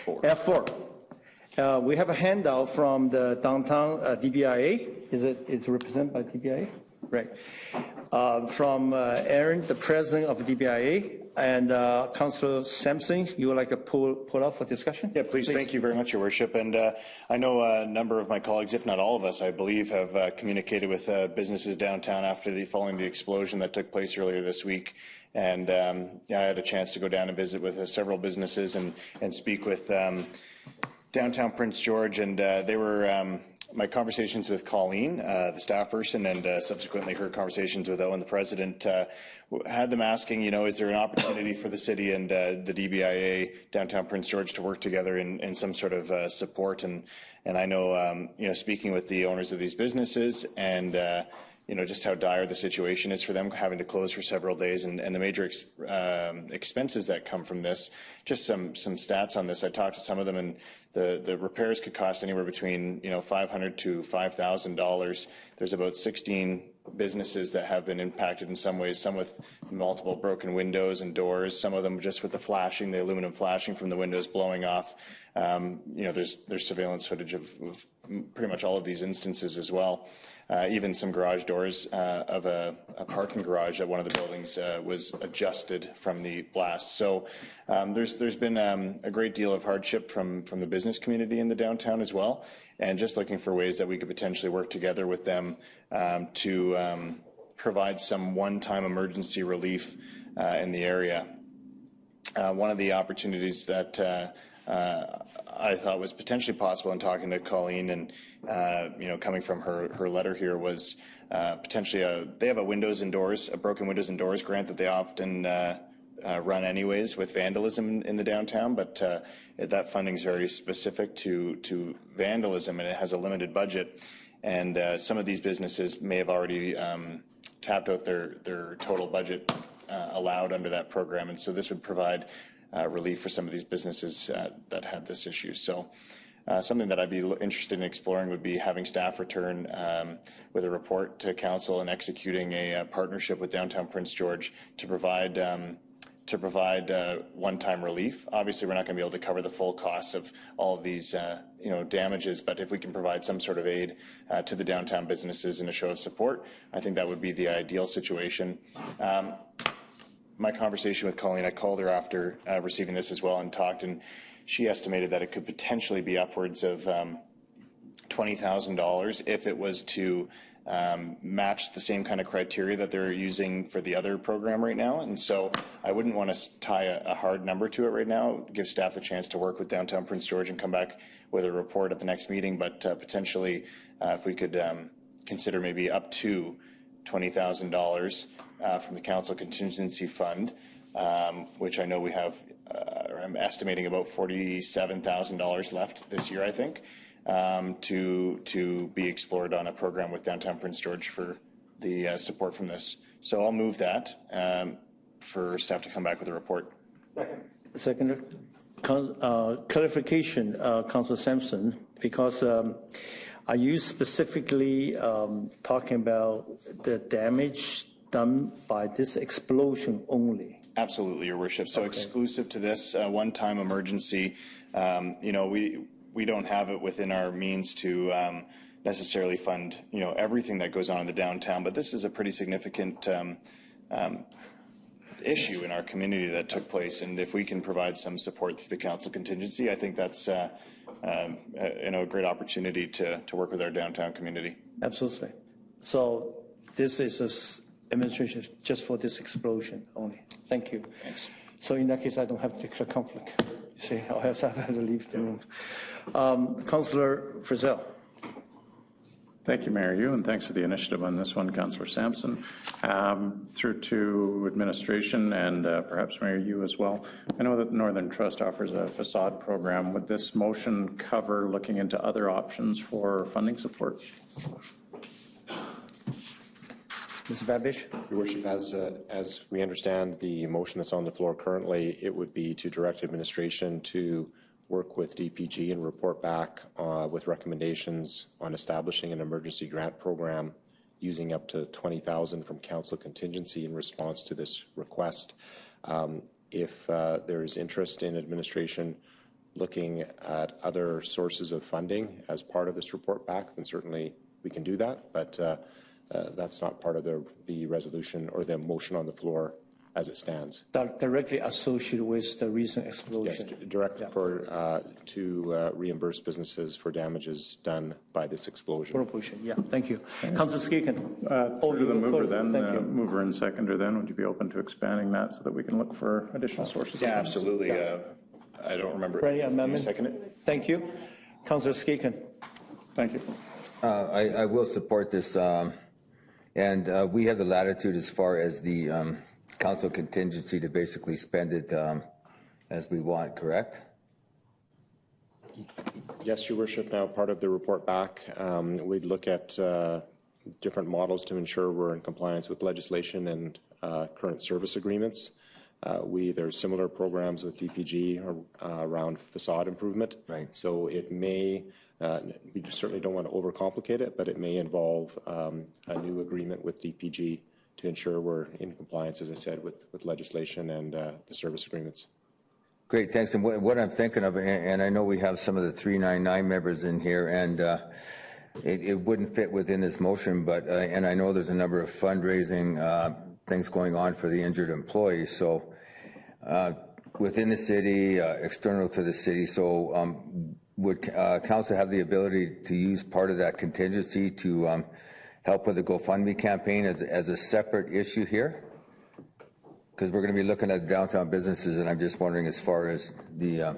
F4. We have a handout from the downtown DBIA. It's represented by DBIA? Right. From Aaron, the president of DBIA, and Councillor Sampson, you would like to pull up for discussion? Yeah, please. Thank you very much, Your Worship. And I know a number of my colleagues, if not all of us, I believe, have communicated with businesses downtown following the explosion that took place earlier this week. And yeah, I had a chance to go down and visit with several businesses and speak with downtown Prince George, and they were my conversations with Colleen, the staff person, and subsequently her conversations with Owen, the president, had them asking, is there an opportunity for the city and the DBIA downtown Prince George to work together in some sort of support? And I know, speaking with the owners of these businesses and just how dire the situation is for them, having to close for several days, and the major expenses that come from this. Just some stats on this. I talked to some of them, and the repairs could cost anywhere between $500 to $5,000. There's about 16 businesses that have been impacted in some ways. Some with multiple broken windows and doors. Some of them just with the aluminum flashing from the windows blowing off. There's surveillance footage of pretty much all of these instances as well. Even some garage doors of a parking garage at one of the buildings was adjusted from the blast. So there's been a great deal of hardship from the business community in the downtown as well, and just looking for ways that we could potentially work together with them to provide some one-time emergency relief in the area. One of the opportunities that I thought was potentially possible in talking to Colleen and, coming from her letter here was potentially they have a broken windows and doors grant that they often run anyways with vandalism in the downtown, but that funding is very specific to vandalism, and it has a limited budget. And some of these businesses may have already tapped out their total budget allowed under that program, and so this would provide relief for some of these businesses that had this issue. So something that I'd be interested in exploring would be having staff return with a report to council and executing a partnership with downtown Prince George to provide one-time relief. Obviously, we're not going to be able to cover the full costs of all of these damages, but if we can provide some sort of aid to the downtown businesses in a show of support, I think that would be the ideal situation. My conversation with Colleen, I called her after receiving this as well and talked, and she estimated that it could potentially be upwards of $20,000 if it was to match the same kind of criteria that they're using for the other program right now. And so I wouldn't want to tie a hard number to it right now, give staff the chance to work with downtown Prince George and come back with a report at the next meeting, but potentially if we could consider maybe up to $20,000 from the council contingency fund, which I know we have, I'm estimating about $47,000 left this year, I think, to be explored on a program with downtown Prince George for the support from this. So I'll move that for staff to come back with a report. Second. Clarification, Councillor Sampson, because are you specifically talking about the damage done by this explosion only? Absolutely, Your Worship. So exclusive to this one-time emergency, we don't have it within our means to necessarily fund, everything that goes on in the downtown, but this is a pretty significant issue in our community that took place, and if we can provide some support through the council contingency, I think that's a great opportunity to work with our downtown community. Absolutely. So this is administration just for this explosion only. Thank you. Thanks. So in that case, I don't have to declare conflict. You see, I have to leave the room. Councillor Frizzell. Thank you, Mayor Yu, and thanks for the initiative on this one, Councillor Sampson. Through to administration and perhaps Mayor Yu as well. I know that Northern Trust offers a facade program. Would this motion cover looking into other options for funding support? Mr. Babish. Your Worship, as we understand the motion that's on the floor currently, it would be to direct administration to work with DPG and report back with recommendations on establishing an emergency grant program using up to $20,000 from council contingency in response to this request. If there is interest in administration looking at other sources of funding as part of this report back, then certainly we can do that. But that's not part of the resolution or the motion on the floor as it stands. Directly associated with the recent explosion. Yes, direct to reimburse businesses for damages done by this explosion. Yeah, thank you. Councillor Skeekan. Through the mover then, Thank you. mover and seconder then, would you be open to expanding that so that we can look for additional sources? Yeah, absolutely. I don't remember. Ready, Do you amendment? second it? Thank you. Councillor Skeekan. Thank you. I will support this, and we have the latitude as far as the council contingency to basically spend it as we want, correct? Yes, Your Worship. Now, part of the report back, we'd look at different models to ensure we're in compliance with legislation and current service agreements. There's similar programs with DPG around facade improvement. Right. So it may, we certainly don't want to overcomplicate it, but it may involve a new agreement with DPG to ensure we're in compliance, as I said, with legislation and the service agreements. Great, thanks. And what I'm thinking of, and I know we have some of the 399 members in here, and it wouldn't fit within this motion, but, and I know there's a number of fundraising things going on for the injured employees. So within the city, external to the city, so would council have the ability to use part of that contingency to help with the GoFundMe campaign as a separate issue here? Because we're going to be looking at downtown businesses, and I'm just wondering as far as the,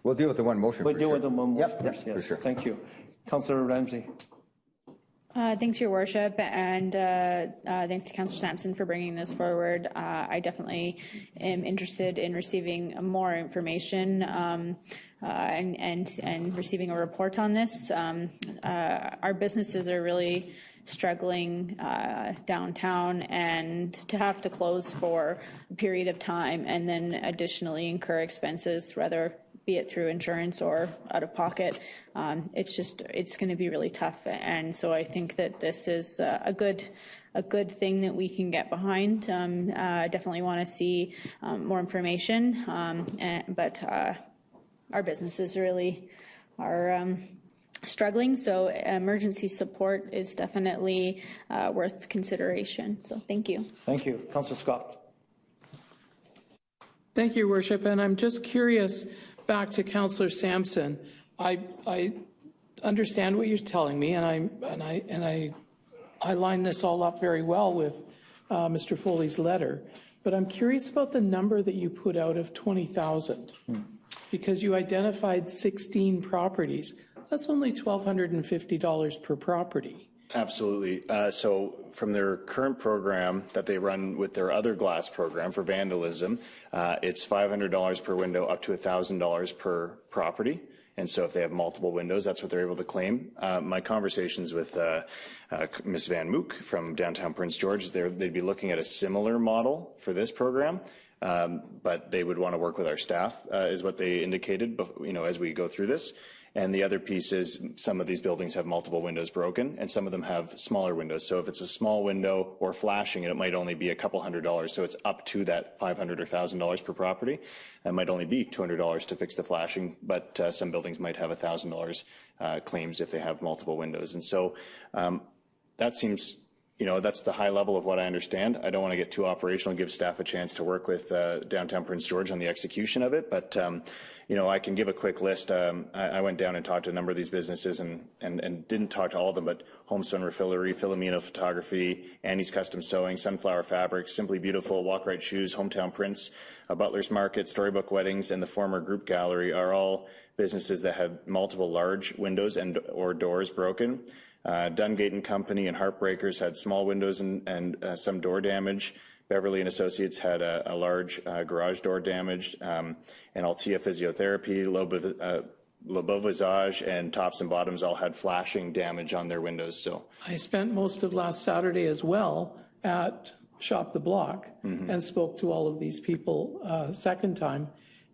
we'll deal with the one motion. We'll deal sure. with the one motion Yep, first, for yes. sure. Thank you. Councillor Ramsey. Thanks, Your Worship, and thanks to Councillor Sampson for bringing this forward. I definitely am interested in receiving more information and receiving a report on this. Our businesses are really struggling downtown, and to have to close for a period of time and then additionally incur expenses, whether be it through insurance or out of pocket, it's going to be really tough. And so I think that this is a good thing that we can get behind. I definitely want to see more information, but our businesses really are struggling, so emergency support is definitely worth consideration. So thank you. Thank you. Councillor Scott. Thank you, Your Worship. And I'm just curious, back to Councillor Sampson. I understand what you're telling me, and I line this all up very well with Mr. Foley's letter. But I'm curious about the number that you put out of 20,000, because you identified 16 properties. That's only $1,250 per property. Absolutely. So from their current program that they run with their other glass program for vandalism, it's $500 per window up to $1,000 per property. And so if they have multiple windows, that's what they're able to claim. My conversations with Ms. Van Mook from downtown Prince George, they'd be looking at a similar model for this program. But they would want to work with our staff, is what they indicated, as we go through this. And the other piece is some of these buildings have multiple windows broken, and some of them have smaller windows. So if it's a small window or flashing, it might only be a couple $100. So it's up to that $500 or $1,000 per property. That might only be $200 to fix the flashing, but some buildings might have $1,000 claims if they have multiple windows. And so that seems, that's the high level of what I understand. I don't want to get too operational and give staff a chance to work with downtown Prince George on the execution of it. But, I can give a quick list. I went down and talked to a number of these businesses and didn't talk to all of them, but Homespun Refillery, Filomeno Photography, Annie's Custom Sewing, Sunflower Fabrics, Simply Beautiful, Walk Right Shoes, Hometown Prints, Butler's Market, Storybook Weddings, and the former Group Gallery are all businesses that had multiple large windows or doors broken. Dungate and Company and Heartbreakers had small windows and some door damage. Beverly and Associates had a large garage door damaged. And Altea Physiotherapy, Le Beau Visage, and Tops and Bottoms all had flashing damage on their windows. So I spent most of last Saturday as well at Shop the Block and spoke to all of these people second time.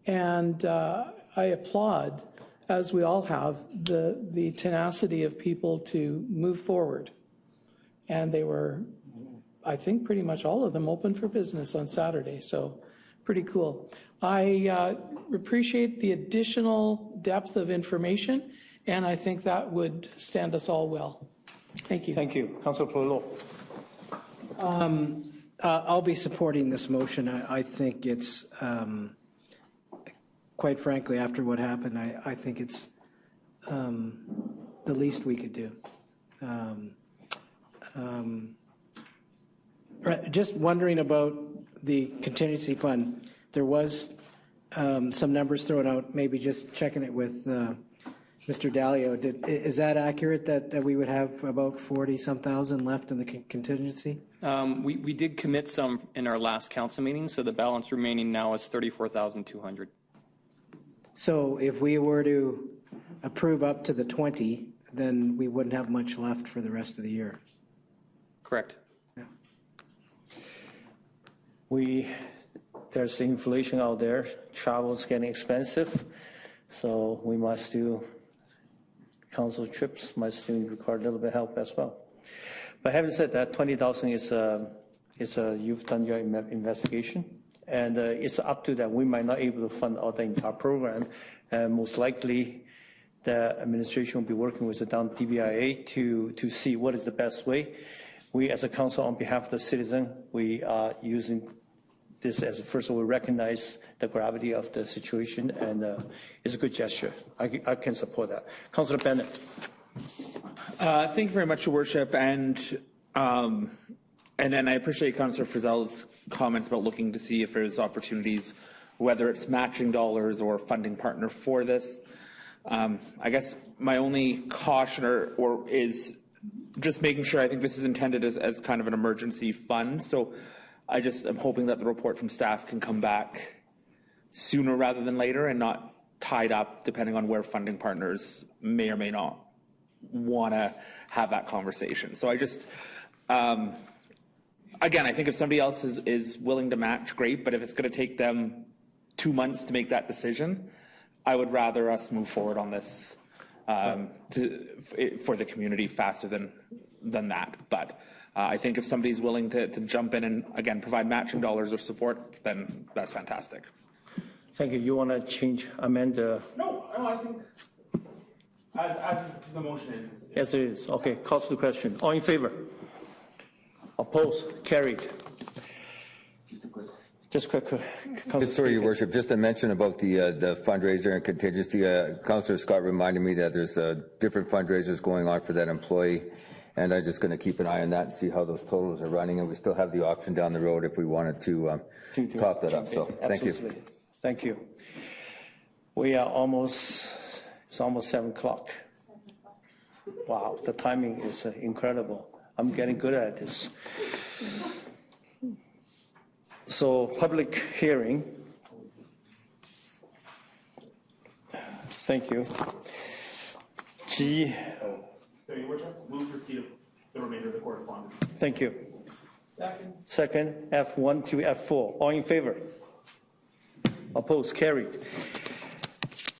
And I applaud, as we all have, the tenacity of people to move forward. And they were, I think, pretty much all of them open for business on Saturday. So Pretty cool. I appreciate the additional depth of information, and I think that would stand us all well. Thank you. Thank you. Councilor Polillo. I'll be supporting this motion. I think it's, quite frankly, after what happened, I think it's the least we could do. Just wondering about the contingency fund. There was some numbers thrown out, maybe just checking it with Mr. Dalio. Is that accurate that we would have about 40-some thousand left in the contingency? We did commit some in our last council meeting, so the balance remaining now is 34,200. So if we were to approve up to the 20, then we wouldn't have much left for the rest of the year. Correct. There's inflation out there, travel's getting expensive, so we must do, council trips must require a little bit of help as well. But having said that, 20,000 is you've done your investigation, and it's up to that. We might not able to fund all the entire program, and most likely the administration will be working with the down DBIA to see what is the best way. We, as a council, on behalf of the citizen, we are using this as, first of all, we recognize the gravity of the situation, and it's a good gesture. I can support that. Councillor Bennett. Thank you very much, Your Worship, and then I appreciate Councillor Frizzell's comments about looking to see if there's opportunities, whether it's matching dollars or funding partner for this. I guess my only caution or is just making sure. I think this is intended as kind of an emergency fund, so I just am hoping that the report from staff can come back sooner rather than later and not tied up depending on where funding partners may or may not want to have that conversation. So I just, again, I think if somebody else is willing to match, great, but if it's going to take them 2 months to make that decision, I would rather us move forward on this for the community faster than that. But I think if somebody's willing to jump in and, again, provide matching dollars or support, then that's fantastic. Thank you. You want to amend the? No, I think as the motion is. Yes, it is. Okay, calls to the question. All in favor? Opposed? Carried. Just quick. Sorry, Your Worship, just to mention about the fundraiser and contingency, Councillor Scott reminded me that there's different fundraisers going on for that employee, and I'm just going to keep an eye on that and see how those totals are running, and we still have the auction down the road if we wanted to top that up. So thank you. Thank you. We are it's almost 7 o'clock. Wow, the timing is incredible. I'm getting good at this. So public hearing. Thank you. G. Your Worship, move receipt of the remainder of the correspondence. Thank you. Second, F1 to F4. All in favor? Opposed? Carried.